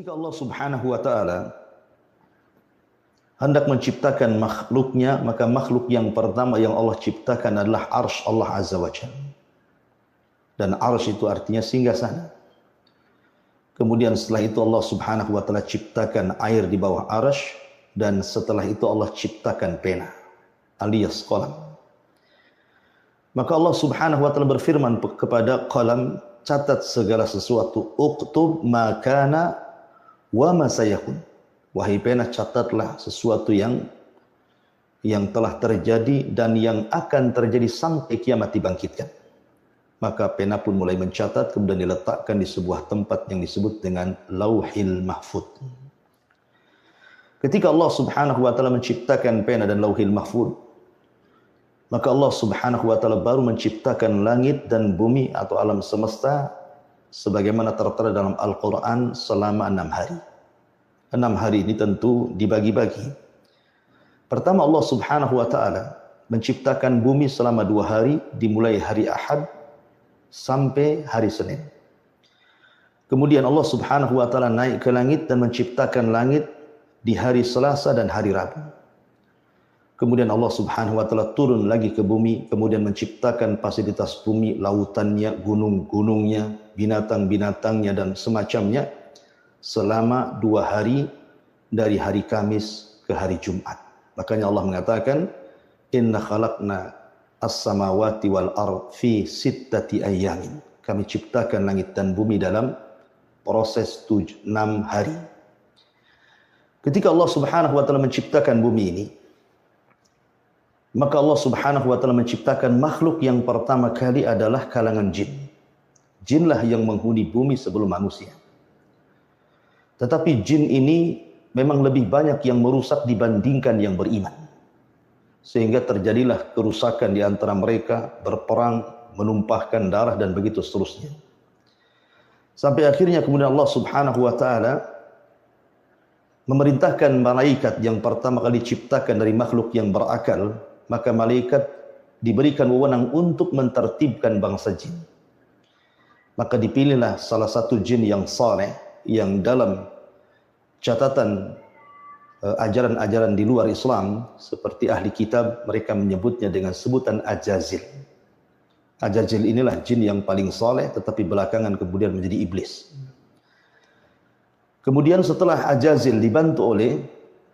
Ketika Allah Subhanahu wa taala hendak menciptakan makhluknya, maka makhluk yang pertama yang Allah ciptakan adalah arsy Allah Azza wa Jalla. Dan arsy itu artinya singgasana. Kemudian setelah itu Allah Subhanahu wa taala ciptakan air di bawah arsy, dan setelah itu Allah ciptakan pena alias qalam. Maka Allah Subhanahu wa taala berfirman kepada qalam, catat segala sesuatu, uktub ma kana wa ma sayakun. Wahai pena, catatlah sesuatu yang telah terjadi dan yang akan terjadi sampai kiamat dibangkitkan. Maka pena pun mulai mencatat, kemudian diletakkan di sebuah tempat yang disebut dengan Lauhil Mahfuz. Ketika Allah Subhanahu wa taala menciptakan pena dan Lauhil Mahfuz, maka Allah Subhanahu wa taala baru menciptakan langit dan bumi atau alam semesta sebagaimana tertera dalam Al-Qur'an selama 6 hari. 6 hari ini tentu dibagi-bagi. Pertama, Allah Subhanahu wa taala menciptakan bumi selama 2 hari, dimulai hari Ahad sampai hari Senin. Kemudian Allah Subhanahu wa taala naik ke langit dan menciptakan langit di hari Selasa dan hari Rabu. Kemudian Allah Subhanahu wa taala turun lagi ke bumi, kemudian menciptakan fasilitas bumi, lautannya, gunung-gunungnya, binatang-binatangnya dan semacamnya selama 2 hari, dari hari Kamis ke hari Jumat. Makanya Allah mengatakan, inna khalaqna as-samawati wal ard fi sittati ayyamin. Kami ciptakan langit dan bumi dalam proses 6 hari. Ketika Allah Subhanahu wa taala menciptakan bumi ini, maka Allah Subhanahu wa taala menciptakan makhluk yang pertama kali adalah kalangan jin. Jinlah yang menghuni bumi sebelum manusia. Tetapi jin ini memang lebih banyak yang merusak dibandingkan yang beriman. Sehingga terjadilah kerusakan di antara mereka, berperang, menumpahkan darah dan begitu seterusnya. Sampai akhirnya kemudian Allah Subhanahu wa taala memerintahkan malaikat yang pertama kali diciptakan dari makhluk yang berakal, maka malaikat diberikan wewenang untuk mentertibkan bangsa jin. Maka dipilihlah salah satu jin yang saleh, yang dalam catatan ajaran-ajaran di luar Islam seperti ahli kitab mereka menyebutnya dengan sebutan Ajazil. Ajazil inilah jin yang paling saleh, tetapi belakangan kemudian menjadi iblis. Kemudian setelah Ajazil dibantu oleh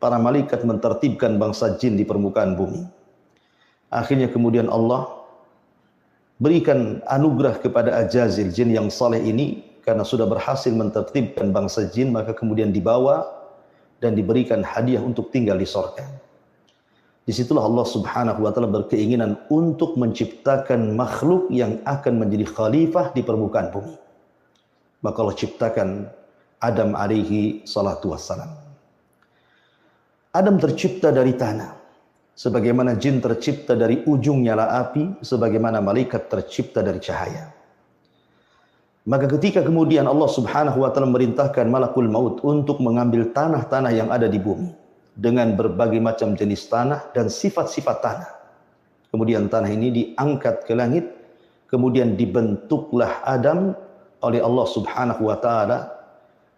para malaikat mentertibkan bangsa jin di permukaan bumi, akhirnya kemudian Allah berikan anugerah kepada Ajazil, jin yang saleh ini, karena sudah berhasil mentertibkan bangsa jin, maka kemudian dibawa dan diberikan hadiah untuk tinggal di surga. Disitulah Allah Subhanahu wa taala berkeinginan untuk menciptakan makhluk yang akan menjadi khalifah di permukaan bumi. Maka Allah ciptakan Adam alaihi salatu wassalam. Adam tercipta dari tanah, sebagaimana jin tercipta dari ujung nyala api, sebagaimana malaikat tercipta dari cahaya. Maka ketika kemudian Allah Subhanahu wa taala memerintahkan malakul maut untuk mengambil tanah-tanah yang ada di bumi dengan berbagai macam jenis tanah dan sifat-sifat tanah. Kemudian tanah ini diangkat ke langit, kemudian dibentuklah Adam oleh Allah Subhanahu wa taala.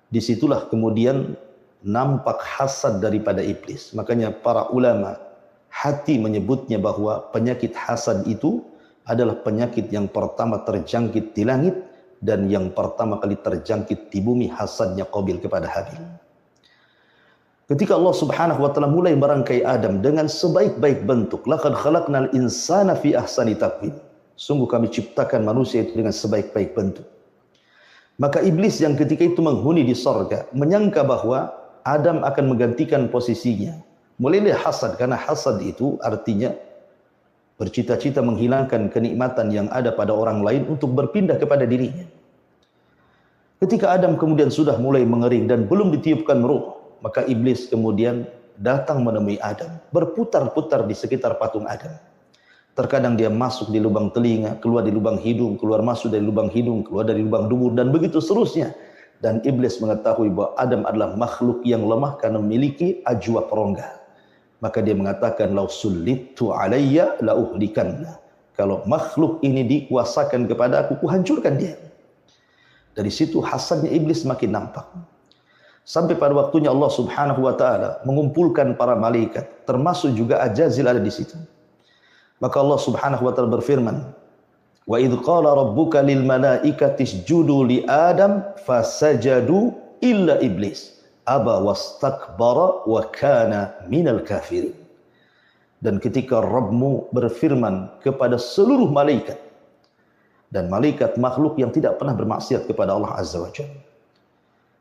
Disitulah kemudian nampak hasad daripada iblis. Makanya para ulama hati menyebutnya bahwa penyakit hasad itu adalah penyakit yang pertama terjangkit di langit dan yang pertama kali terjangkit di bumi, hasadnya Qabil kepada Habil. Ketika Allah Subhanahu wa taala mulai merangkai Adam dengan sebaik-baik bentuk, laqad khalaqnal insana fi ahsani taqwim. Sungguh kami ciptakan manusia itu dengan sebaik-baik bentuk. Maka iblis yang ketika itu menghuni di sorga menyangka bahwa Adam akan menggantikan posisinya. Mulailah hasad, karena hasad itu artinya bercita-cita menghilangkan kenikmatan yang ada pada orang lain untuk berpindah kepada dirinya. Ketika Adam kemudian sudah mulai mengering dan belum ditiupkan ruh, maka iblis kemudian datang menemui Adam, berputar-putar di sekitar patung Adam. Terkadang dia masuk di lubang telinga, keluar di lubang hidung, keluar masuk dari lubang hidung, keluar dari lubang dubur, dan begitu seterusnya. Dan iblis mengetahui bahwa Adam adalah makhluk yang lemah karena memiliki ajwa perongga. Maka dia mengatakan, lau sullitu alayya la uhlikanna. Kalau makhluk ini dikuasakan kepada aku, kuhancurkan dia. Dari situ hasadnya iblis makin nampak. Sampai pada waktunya Allah Subhanahu wa taala mengumpulkan para malaikat, termasuk juga Ajazil ada di situ. Maka Allah Subhanahu wa taala berfirman, "Wa idz qala rabbuka lil malaikati isjudu li Adam fasajadu illa iblis aba wastakbara wa kana minal kafirin." Dan ketika Rabbmu berfirman kepada seluruh malaikat, dan malaikat makhluk yang tidak pernah bermaksiat kepada Allah Azza wa Jalla,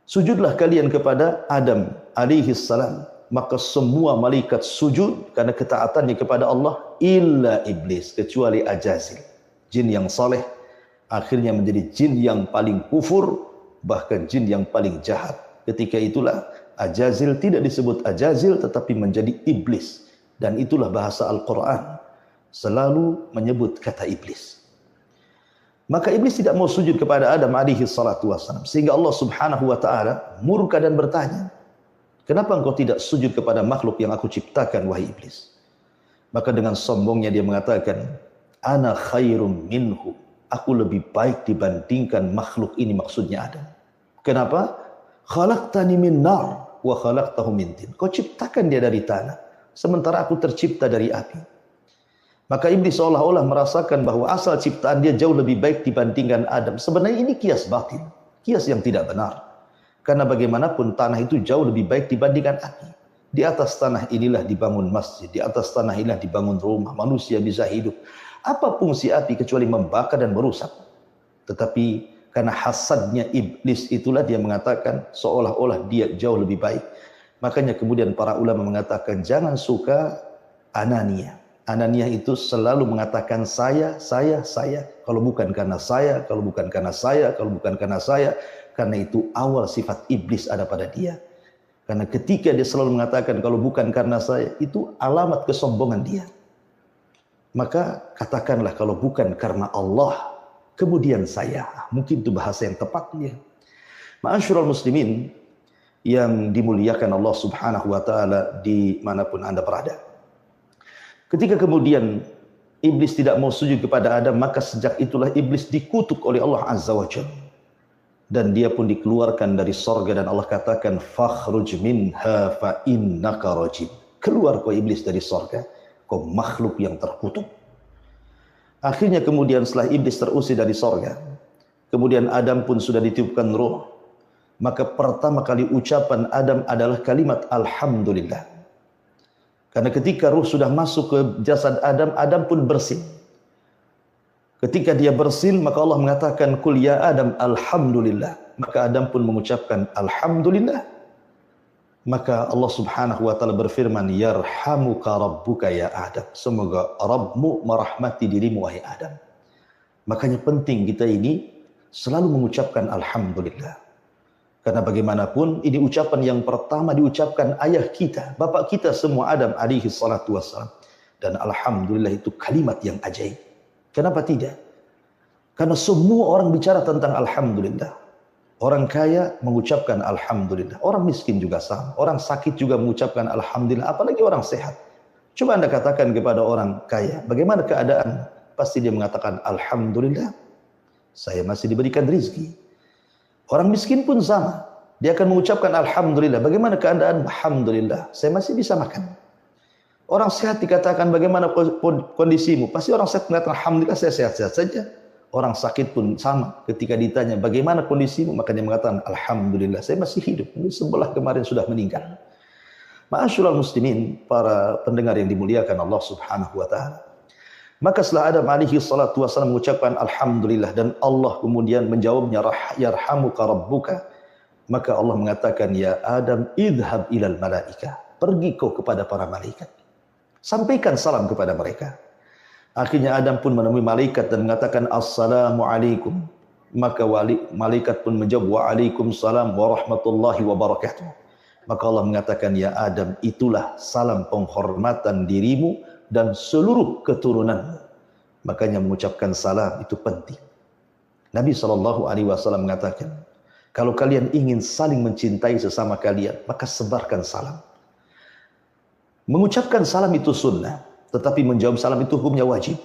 sujudlah kalian kepada Adam alaihi salam. Maka semua malaikat sujud karena ketaatannya kepada Allah, illa iblis, kecuali Ajazil, jin yang saleh, akhirnya menjadi jin yang paling kufur, bahkan jin yang paling jahat. Ketika itulah Ajazil tidak disebut Ajazil tetapi menjadi iblis, dan itulah bahasa Al-Quran selalu menyebut kata iblis. Maka iblis tidak mau sujud kepada Adam alaihi salatu wassalam, sehingga Allah Subhanahu wa taala murka dan bertanya, "Kenapa engkau tidak sujud kepada makhluk yang aku ciptakan, wahai iblis?" Maka dengan sombongnya dia mengatakan, "Ana khairum minhu." Aku lebih baik dibandingkan makhluk ini, maksudnya Adam. Kenapa? "Khalaqtani min nar wa khalaqtahu min tin." Kau ciptakan dia dari tanah, sementara aku tercipta dari api. Maka iblis seolah-olah merasakan bahwa asal ciptaan dia jauh lebih baik dibandingkan Adam. Sebenarnya ini kias batil, kias yang tidak benar. Karena bagaimanapun tanah itu jauh lebih baik dibandingkan api. Di atas tanah inilah dibangun masjid, di atas tanah inilah dibangun rumah, manusia bisa hidup. Apa fungsi api kecuali membakar dan merusak? Tetapi karena hasadnya iblis itulah dia mengatakan seolah-olah dia jauh lebih baik. Makanya kemudian para ulama mengatakan jangan suka anania. Anania itu selalu mengatakan saya. Kalau bukan karena saya, kalau bukan karena saya, kalau bukan karena saya. Karena itu awal sifat iblis ada pada dia. Karena ketika dia selalu mengatakan kalau bukan karena saya, itu alamat kesombongan dia. Maka katakanlah kalau bukan karena Allah, kemudian saya. Mungkin itu bahasa yang tepatnya. Ma'asyiral muslimin yang dimuliakan Allah Subhanahu wa taala dimanapun Anda berada. Ketika kemudian iblis tidak mau sujud kepada Adam, maka sejak itulah iblis dikutuk oleh Allah Azza wa Jalla. Dan dia pun dikeluarkan dari sorga, dan Allah katakan, "Fakhruj minha fa innaka rajim." Keluar kau iblis dari sorga, kau makhluk yang terkutuk. Akhirnya kemudian setelah iblis terusir dari sorga, kemudian Adam pun sudah ditiupkan ruh. Maka pertama kali ucapan Adam adalah kalimat Alhamdulillah. Karena ketika ruh sudah masuk ke jasad Adam, Adam pun bersin. Ketika dia bersin, maka Allah mengatakan, "Qul ya Adam alhamdulillah." Maka Adam pun mengucapkan alhamdulillah. Maka Allah Subhanahu wa taala berfirman, "Yarhamuka rabbuka ya Adam." Semoga Rabbmu merahmati dirimu wahai Adam. Makanya penting kita ini selalu mengucapkan alhamdulillah. Karena bagaimanapun ini ucapan yang pertama diucapkan ayah kita, bapak kita semua Adam alaihi salatu wassalam. Dan alhamdulillah itu kalimat yang ajaib. Kenapa tidak? Karena semua orang bicara tentang alhamdulillah. Orang kaya mengucapkan alhamdulillah, orang miskin juga sama, orang sakit juga mengucapkan alhamdulillah, apalagi orang sehat. Coba Anda katakan kepada orang kaya, bagaimana keadaan? Pasti dia mengatakan alhamdulillah, saya masih diberikan rezeki. Orang miskin pun sama. Dia akan mengucapkan alhamdulillah. Bagaimana keadaan? Alhamdulillah, saya masih bisa makan. Orang sehat dikatakan bagaimana kondisimu? Pasti orang sehat mengatakan alhamdulillah, saya sehat-sehat saja. Orang sakit pun sama. Ketika ditanya bagaimana kondisimu, maka dia mengatakan alhamdulillah, saya masih hidup. Sebelah kemarin sudah meninggal. Ma'asyiral muslimin, para pendengar yang dimuliakan Allah Subhanahu wa taala. Maka setelah Adam alaihi salatu wasallam mengucapkan alhamdulillah dan Allah kemudian menjawabnya yarhamuka rabbuka, maka Allah mengatakan, "Ya Adam, idhab ilal malaika." Pergi kau kepada para malaikat. Sampaikan salam kepada mereka. Akhirnya Adam pun menemui malaikat dan mengatakan assalamu alaikum. Maka malaikat pun menjawab waalaikumsalam warahmatullahi wabarakatuh. Maka Allah mengatakan, "Ya Adam, itulah salam penghormatan dirimu dan seluruh keturunanmu." Makanya mengucapkan salam itu penting. Nabi SAW mengatakan, kalau kalian ingin saling mencintai sesama kalian, maka sebarkan salam. Mengucapkan salam itu sunnah, tetapi menjawab salam itu hukumnya wajib.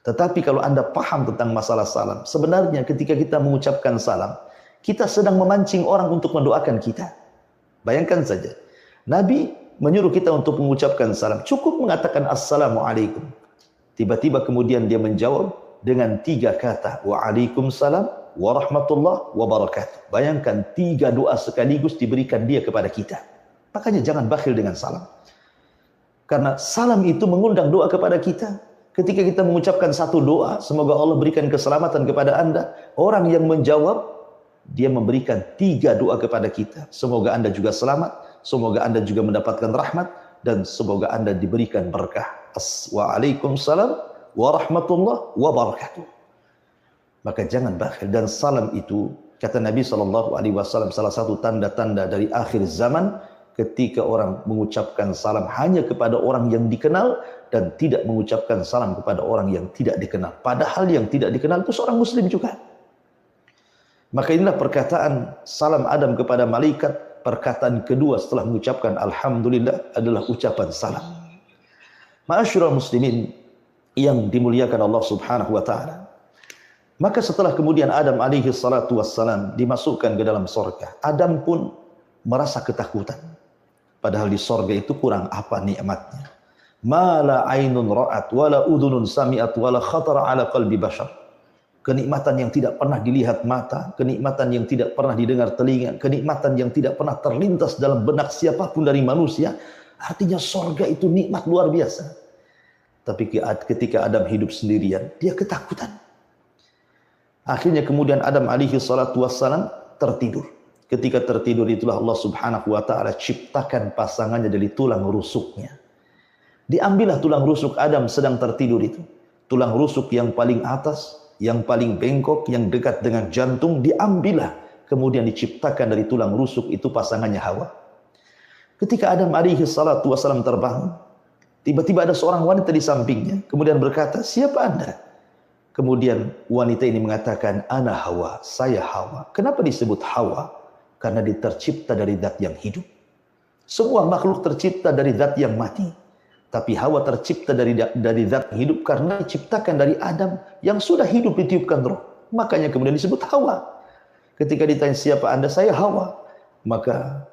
Tetapi kalau Anda paham tentang masalah salam, sebenarnya ketika kita mengucapkan salam, kita sedang memancing orang untuk mendoakan kita. Bayangkan saja, Nabi menyuruh kita untuk mengucapkan salam. Cukup mengatakan Assalamualaikum. Tiba-tiba kemudian dia menjawab dengan 3 kata. Waalaikumsalam warahmatullahi wabarakatuh. Bayangkan 3 doa sekaligus diberikan dia kepada kita. Makanya jangan bakhil dengan salam. Karena salam itu mengundang doa kepada kita. Ketika kita mengucapkan satu doa, semoga Allah berikan keselamatan kepada Anda. Orang yang menjawab, dia memberikan 3 doa kepada kita. Semoga Anda juga selamat, semoga Anda juga mendapatkan rahmat, dan semoga Anda diberikan berkah. Waalaikumsalam warahmatullahi wabarakatuh. Maka jangan bakhil. Dan salam itu, kata Nabi SAW, salah satu tanda-tanda dari akhir zaman, ketika orang mengucapkan salam hanya kepada orang yang dikenal, dan tidak mengucapkan salam kepada orang yang tidak dikenal. Padahal yang tidak dikenal itu seorang muslim juga. Maka inilah perkataan salam Adam kepada malaikat. Perkataan kedua setelah mengucapkan Alhamdulillah adalah ucapan salam. Ma'asyiral muslimin yang dimuliakan Allah subhanahu wa ta'ala. Maka setelah kemudian Adam alaihi salatu wassalam dimasukkan ke dalam sorga, Adam pun merasa ketakutan. Padahal di sorga itu kurang apa nikmatnya. Ma la ainun ra'at, wala udhunun sami'at, wala khatara ala qalbi bashar. Kenikmatan yang tidak pernah dilihat mata, kenikmatan yang tidak pernah didengar telinga, kenikmatan yang tidak pernah terlintas dalam benak siapapun dari manusia. Artinya sorga itu nikmat luar biasa. Tapi ketika Adam hidup sendirian, dia ketakutan. Akhirnya kemudian Adam alaihi salatu wassalam tertidur. Ketika tertidur itulah Allah subhanahu wa ta'ala ciptakan pasangannya dari tulang rusuknya. Diambillah tulang rusuk Adam sedang tertidur itu. Tulang rusuk yang paling atas, yang paling bengkok, yang dekat dengan jantung, diambillah. Kemudian diciptakan dari tulang rusuk itu pasangannya Hawa. Ketika Adam alaihi salatu wassalam terbangun, tiba-tiba ada seorang wanita di sampingnya. Kemudian berkata, siapa Anda? Kemudian wanita ini mengatakan, ana Hawa, saya Hawa. Kenapa disebut Hawa? Karena dia tercipta dari zat yang hidup. Semua makhluk tercipta dari zat yang mati. Tapi Hawa tercipta dari zat hidup karena diciptakan dari Adam yang sudah hidup ditiupkan roh. Makanya kemudian disebut Hawa. Ketika ditanya siapa Anda, saya Hawa. Maka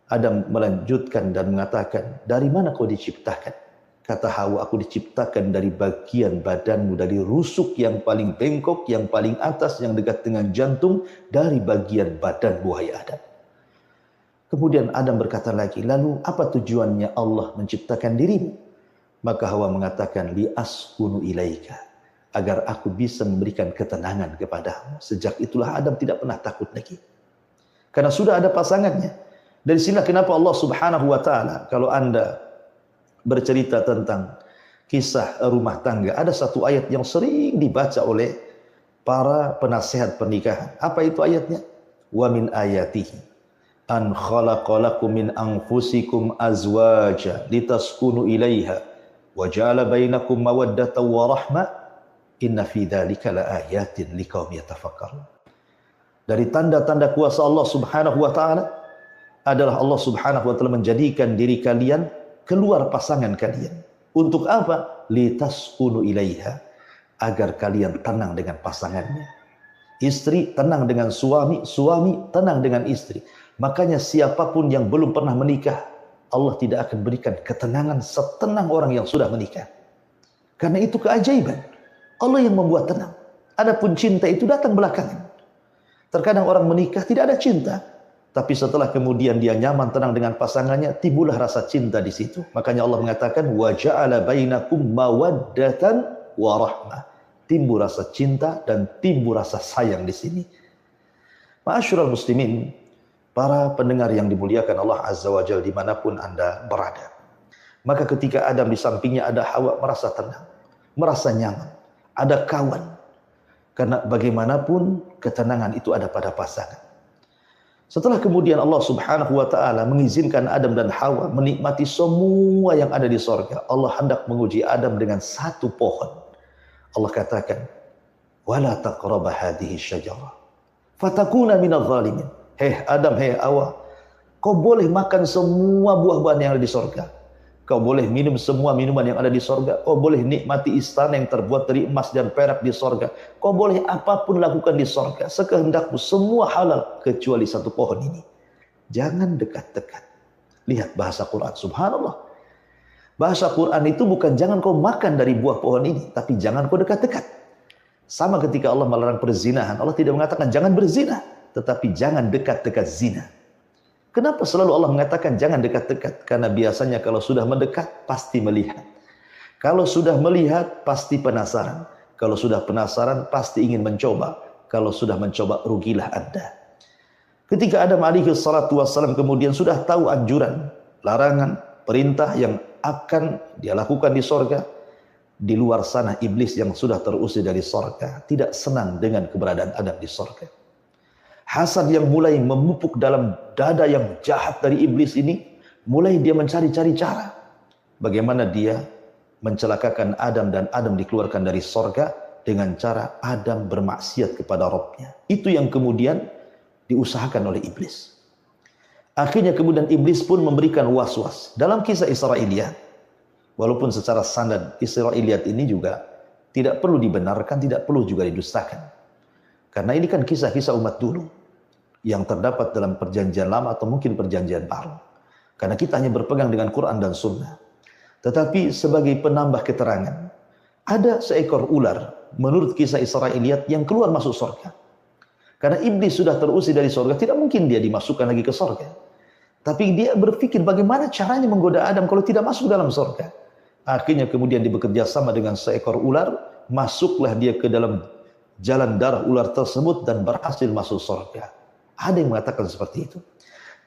Adam melanjutkan dan mengatakan, dari mana kau diciptakan? Kata Hawa, aku diciptakan dari bagian badanmu, dari rusuk yang paling bengkok, yang paling atas, yang dekat dengan jantung, dari bagian badan wahai Adam. Kemudian Adam berkata lagi, lalu apa tujuannya Allah menciptakan dirimu? Maka Hawa mengatakan, li askunu ilaika, agar aku bisa memberikan ketenangan kepadamu. Sejak itulah Adam tidak pernah takut lagi. Karena sudah ada pasangannya. Dari sinilah kenapa Allah subhanahu wa ta'ala, kalau Anda bercerita tentang kisah rumah tangga, ada satu ayat yang sering dibaca oleh para penasehat pernikahan. Apa itu ayatnya? Wa min ayatihi an khalaqalakum min anfusikum azwaja litaskunu ilaiha wa ja'ala bainakum mawaddatan wa rahmah inna fi dzalika laayatin liqaumin yatafakkarun. Dari tanda-tanda kuasa Allah Subhanahu wa taala adalah Allah Subhanahu wa taala menjadikan diri kalian keluar pasangan kalian. Untuk apa? Litaskunu ilaiha, agar kalian tenang dengan pasangannya. Istri tenang dengan suami, suami tenang dengan istri. Makanya siapapun yang belum pernah menikah, Allah tidak akan berikan ketenangan setenang orang yang sudah menikah. Karena itu keajaiban. Allah yang membuat tenang. Adapun cinta itu datang belakangan. Terkadang orang menikah tidak ada cinta. Tapi setelah kemudian dia nyaman tenang dengan pasangannya, timbullah rasa cinta di situ. Makanya Allah mengatakan, wa ja'ala bainakum mawaddatan wa rahmah. Timbul rasa cinta dan timbul rasa sayang di sini. Ma'asyiral muslimin, para pendengar yang dimuliakan Allah Azza wa Jalla dimanapun Anda berada. Maka ketika Adam di sampingnya ada Hawa, merasa tenang, merasa nyaman, ada kawan. Karena bagaimanapun ketenangan itu ada pada pasangan. Setelah kemudian Allah Subhanahu wa ta'ala mengizinkan Adam dan Hawa menikmati semua yang ada di sorga, Allah hendak menguji Adam dengan satu pohon. Allah katakan, wala taqraba hadhihi syajarah fatakuna minadh dhalimin. Hei Adam, hei Hawa, kau boleh makan semua buah-buahan yang ada di sorga. Kau boleh minum semua minuman yang ada di sorga. Kau boleh nikmati istana yang terbuat dari emas dan perak di sorga. Kau boleh apapun lakukan di sorga. Sekehendakmu, semua halal kecuali satu pohon ini. Jangan dekat-dekat. Lihat bahasa Quran, subhanallah. Bahasa Quran itu bukan jangan kau makan dari buah pohon ini, tapi jangan kau dekat-dekat. Sama ketika Allah melarang perzinahan, Allah tidak mengatakan jangan berzina, tetapi jangan dekat-dekat zina. Kenapa selalu Allah mengatakan jangan dekat-dekat? Karena biasanya kalau sudah mendekat, pasti melihat. Kalau sudah melihat, pasti penasaran. Kalau sudah penasaran, pasti ingin mencoba. Kalau sudah mencoba, rugilah Anda. Ketika Adam alaihi salatu wassalam kemudian sudah tahu anjuran, larangan, perintah yang akan dia lakukan di sorga, di luar sana iblis yang sudah terusir dari sorga tidak senang dengan keberadaan Adam di sorga. Hasad yang mulai memupuk dalam dada yang jahat dari iblis ini, mulai dia mencari-cari cara bagaimana dia mencelakakan Adam dan Adam dikeluarkan dari sorga dengan cara Adam bermaksiat kepada Rabbnya. Itu yang kemudian diusahakan oleh iblis. Akhirnya kemudian iblis pun memberikan was-was. Dalam kisah Israiliyat, walaupun secara sanad Israiliyat ini juga tidak perlu dibenarkan, tidak perlu juga didustakan. Karena ini kan kisah-kisah umat dulu yang terdapat dalam perjanjian lama atau mungkin perjanjian baru. Karena kita hanya berpegang dengan Quran dan Sunnah. Tetapi sebagai penambah keterangan, ada seekor ular menurut kisah Israiliyat yang keluar masuk surga. Karena iblis sudah terusir dari surga, tidak mungkin dia dimasukkan lagi ke surga. Tapi dia berpikir bagaimana caranya menggoda Adam kalau tidak masuk dalam surga. Akhirnya kemudian dia bekerja sama dengan seekor ular, masuklah dia ke dalam jalan darah ular tersebut dan berhasil masuk surga. Ada yang mengatakan seperti itu.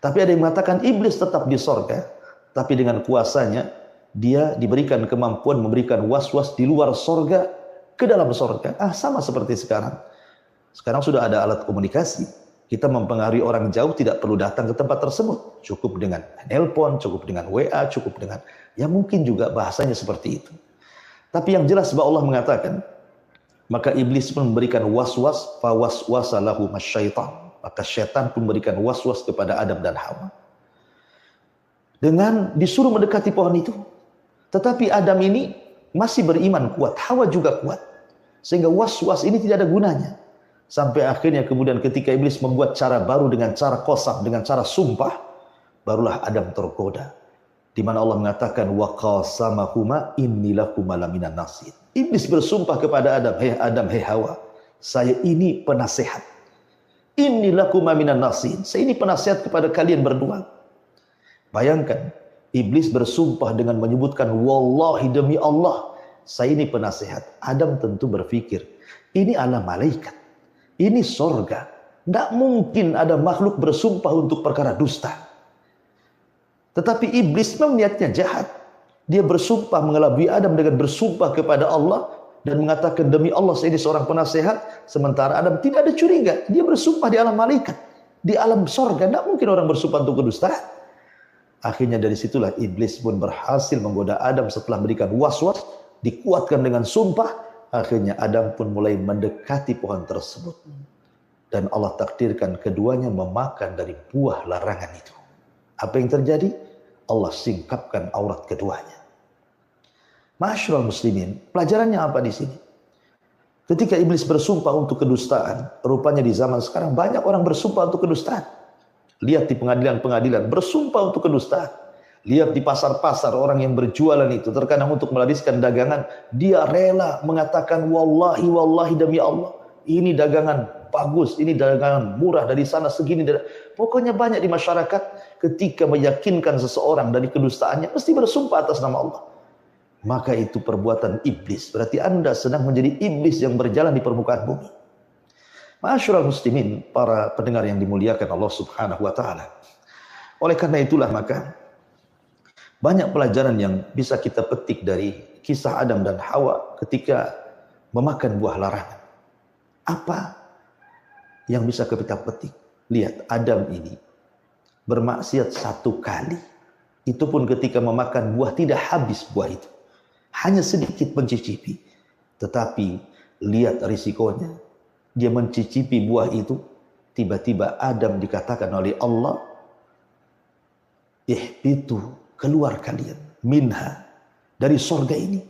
Tapi ada yang mengatakan iblis tetap di surga, tapi dengan kuasanya dia diberikan kemampuan memberikan was-was di luar surga ke dalam surga. Sama seperti sekarang. Sekarang sudah ada alat komunikasi. Kita mempengaruhi orang jauh tidak perlu datang ke tempat tersebut. Cukup dengan nelpon, cukup dengan WA, cukup dengan ya mungkin juga bahasanya seperti itu. Tapi yang jelas bahwa Allah mengatakan, maka iblis pun memberikan was-was, fa waswasa lahu masyaitan. Maka syaitan pun memberikan was-was kepada Adam dan Hawa. Dengan disuruh mendekati pohon itu. Tetapi Adam ini masih beriman kuat, Hawa juga kuat. Sehingga was-was ini tidak ada gunanya. Sampai akhirnya kemudian ketika iblis membuat cara baru dengan cara qasam, dengan cara sumpah, barulah Adam tergoda. Di mana Allah mengatakan wa qasamahuma inni lakuma laminan nasihin. Iblis bersumpah kepada Adam, hei Hawa, saya ini penasehat. Inni lakuma minan nasihin. Saya ini penasehat kepada kalian berdua. Bayangkan, iblis bersumpah dengan menyebutkan wallahi demi Allah, saya ini penasehat. Adam tentu berpikir, ini adalah malaikat. Ini sorga. Tidak mungkin ada makhluk bersumpah untuk perkara dusta. Tetapi iblis memang niatnya jahat. Dia bersumpah mengelabui Adam dengan bersumpah kepada Allah dan mengatakan demi Allah saya ini seorang penasehat. Sementara Adam tidak ada curiga. Dia bersumpah di alam malaikat, di alam sorga. Tidak mungkin orang bersumpah untuk kedustaan. Akhirnya dari situlah iblis pun berhasil menggoda Adam setelah memberikan was-was, dikuatkan dengan sumpah. Akhirnya Adam pun mulai mendekati pohon tersebut. Dan Allah takdirkan keduanya memakan dari buah larangan itu. Apa yang terjadi? Allah singkapkan aurat keduanya. Ma'asyiral muslimin, pelajarannya apa di sini? Ketika iblis bersumpah untuk kedustaan, rupanya di zaman sekarang banyak orang bersumpah untuk kedustaan. Lihat di pengadilan-pengadilan, bersumpah untuk kedustaan. Lihat di pasar-pasar orang yang berjualan itu, terkadang untuk melariskan dagangan, dia rela mengatakan wallahi demi Allah, ini dagangan bagus, ini dagangan murah, dari sana segini. Pokoknya banyak di masyarakat ketika meyakinkan seseorang dari kedustaannya, mesti bersumpah atas nama Allah. Maka itu perbuatan iblis. Berarti Anda sedang menjadi iblis yang berjalan di permukaan bumi. Ma'asyiral muslimin, para pendengar yang dimuliakan Allah Subhanahu wa taala. Oleh karena itulah maka banyak pelajaran yang bisa kita petik dari kisah Adam dan Hawa ketika memakan buah larangan. Apa yang bisa kita petik? Lihat, Adam ini bermaksiat satu kali. Itu pun ketika memakan buah tidak habis buah itu. Hanya sedikit mencicipi. Tetapi lihat risikonya. Dia mencicipi buah itu. Tiba-tiba Adam dikatakan oleh Allah, ihbitu, keluar kalian minha, dari sorga ini.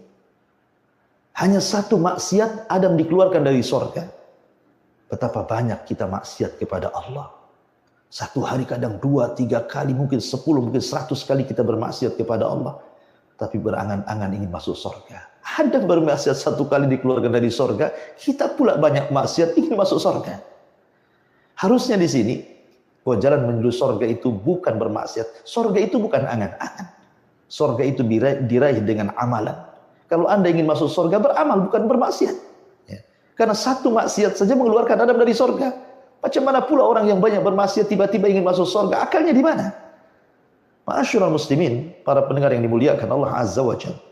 Hanya satu maksiat Adam dikeluarkan dari sorga. Betapa banyak kita maksiat kepada Allah. Satu hari kadang 2, 3 kali, mungkin 10, mungkin 100 kali kita bermaksiat kepada Allah. Tapi berangan-angan ingin masuk surga. Ada bermaksiat 1 kali dikeluarkan dari surga, kita pula banyak maksiat ingin masuk surga. Harusnya di sini, jalan menuju surga itu bukan bermaksiat. Surga itu bukan angan-angan. Surga itu diraih dengan amalan. Kalau Anda ingin masuk surga, beramal, bukan bermaksiat. Ya. Karena satu maksiat saja mengeluarkan Adam dari surga. Macam mana pula orang yang banyak bermaksiat tiba-tiba ingin masuk surga? Akalnya di mana? Ma'asyiral muslimin, para pendengar yang dimuliakan Allah Azza wa Jalla.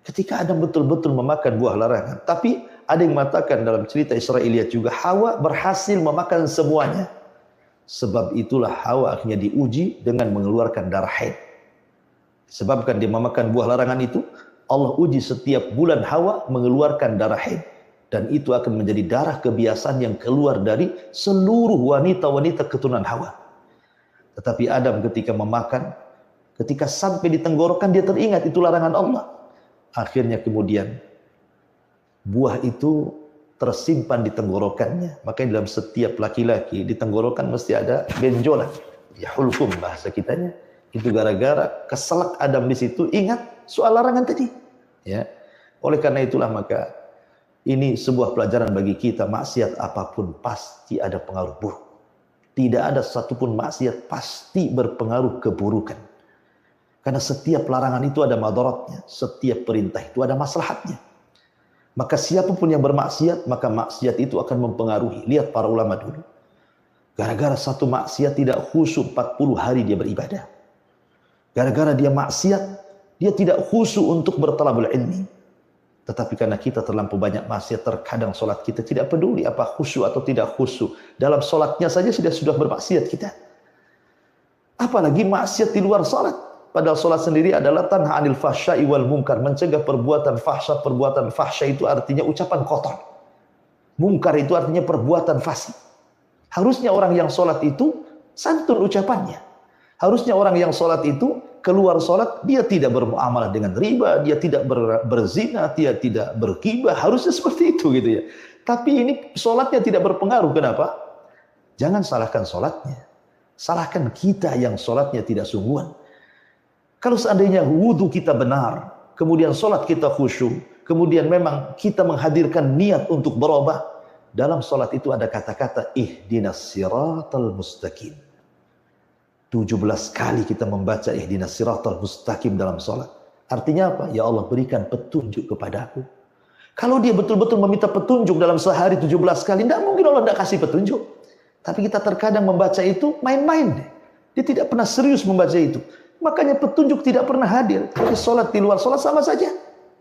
Ketika Adam betul-betul memakan buah larangan. Tapi ada yang mengatakan dalam cerita Israiliyat juga, Hawa berhasil memakan semuanya. Sebab itulah Hawa akhirnya diuji dengan mengeluarkan darah haid. Sebabkan dia memakan buah larangan itu, Allah uji setiap bulan Hawa mengeluarkan darah haid. Dan itu akan menjadi darah kebiasaan yang keluar dari seluruh wanita-wanita keturunan Hawa. Tetapi Adam ketika memakan, ketika sampai di tenggorokan dia teringat itu larangan Allah. Akhirnya kemudian buah itu tersimpan di tenggorokannya. Makanya dalam setiap laki-laki di tenggorokan mesti ada benjolan. Ya hulkum bahasa kitanya. Itu gara-gara keselak Adam di situ ingat soal larangan tadi. Ya. Oleh karena itulah maka ini sebuah pelajaran bagi kita, maksiat apapun pasti ada pengaruh buruk. Tidak ada satupun maksiat pasti berpengaruh keburukan. Karena setiap larangan itu ada madaratnya, setiap perintah itu ada maslahatnya. Maka siapapun yang bermaksiat, maka maksiat itu akan mempengaruhi. Lihat para ulama dulu. Gara-gara satu maksiat tidak khusyuk 40 hari dia beribadah. Gara-gara dia maksiat, dia tidak khusyuk untuk bertalabul ilmi. Tetapi karena kita terlampau banyak maksiat, terkadang solat kita tidak peduli apa khusyuk atau tidak khusyuk. Dalam solatnya saja sudah bermaksiat kita. Apalagi maksiat di luar solat. Padahal solat sendiri adalah tanha anil fahsya'i wal munkar. Mencegah perbuatan fahsya. Perbuatan fahsya itu artinya ucapan kotor. Munkar itu artinya perbuatan fasik. Harusnya orang yang solat itu santun ucapannya. Harusnya orang yang sholat itu keluar sholat, dia tidak bermuamalah dengan riba, dia tidak berzina, dia tidak berghibah. Harusnya seperti itu gitu ya. Tapi ini sholatnya tidak berpengaruh. Kenapa? Jangan salahkan sholatnya. Salahkan kita yang sholatnya tidak sungguhan. Kalau seandainya wudhu kita benar, kemudian sholat kita khusyuk, kemudian memang kita menghadirkan niat untuk berubah, dalam sholat itu ada kata-kata ihdinas siratal mustaqim. 17 kali kita membaca ihdinas siratal mustaqim dalam sholat. Artinya apa? Ya Allah berikan petunjuk kepadaku. Kalau dia betul-betul meminta petunjuk dalam sehari 17 kali, tidak mungkin Allah tidak kasih petunjuk. Tapi kita terkadang membaca itu main-main. Dia tidak pernah serius membaca itu. Makanya petunjuk tidak pernah hadir. Jadi sholat di luar sholat sama saja.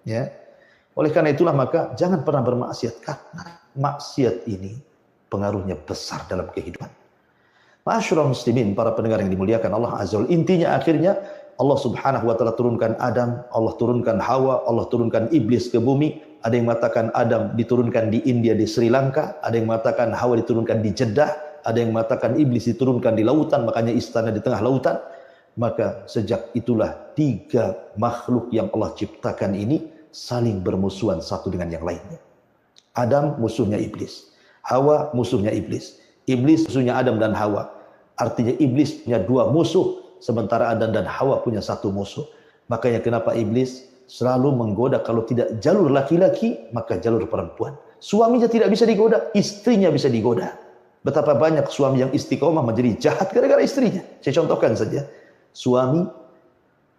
Ya. Oleh karena itulah maka jangan pernah bermaksiat. Karena maksiat ini pengaruhnya besar dalam kehidupan. Ma'asyiral muslimin, para pendengar yang dimuliakan Allah Azza wa Jalla. Intinya akhirnya Allah Subhanahu wa taala turunkan Adam, Allah turunkan Hawa, Allah turunkan iblis ke bumi. Ada yang mengatakan Adam diturunkan di India, di Sri Lanka, ada yang mengatakan Hawa diturunkan di Jeddah, ada yang mengatakan iblis diturunkan di lautan, makanya istana di tengah lautan. Maka sejak itulah 3 makhluk yang Allah ciptakan ini saling bermusuhan satu dengan yang lainnya. Adam musuhnya iblis, Hawa musuhnya iblis. Iblis musuhnya Adam dan Hawa. Artinya iblis punya 2 musuh, sementara Adam dan Hawa punya 1 musuh. Makanya kenapa iblis selalu menggoda, kalau tidak jalur laki-laki, maka jalur perempuan. Suaminya tidak bisa digoda, istrinya bisa digoda. Betapa banyak suami yang istiqomah menjadi jahat gara-gara istrinya. Saya contohkan saja. Suami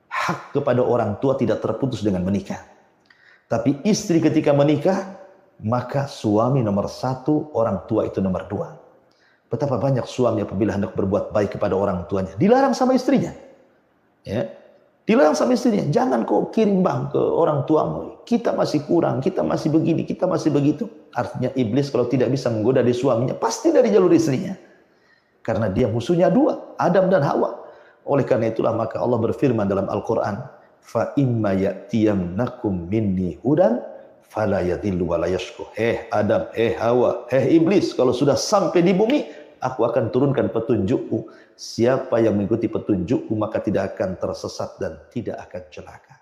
hak kepada orang tua tidak terputus dengan menikah. Tapi istri ketika menikah, maka suami nomor 1, orang tua itu nomor 2. Betapa banyak suami apabila hendak berbuat baik kepada orang tuanya, dilarang sama istrinya. Ya. Dilarang sama istrinya, jangan kau kirim bang ke orang tuamu. Kita masih kurang, kita masih begini, kita masih begitu. Artinya iblis kalau tidak bisa menggoda di suaminya, pasti dari jalur istrinya. Karena dia musuhnya 2, Adam dan Hawa. Oleh karena itulah maka Allah berfirman dalam Al-Quran, fa imma ya'tiyannakum minni hudan fala yadhillu wa la yashqa. Adam, Hawa, iblis, kalau sudah sampai di bumi, aku akan turunkan petunjukku. Siapa yang mengikuti petunjukku maka tidak akan tersesat dan tidak akan celaka.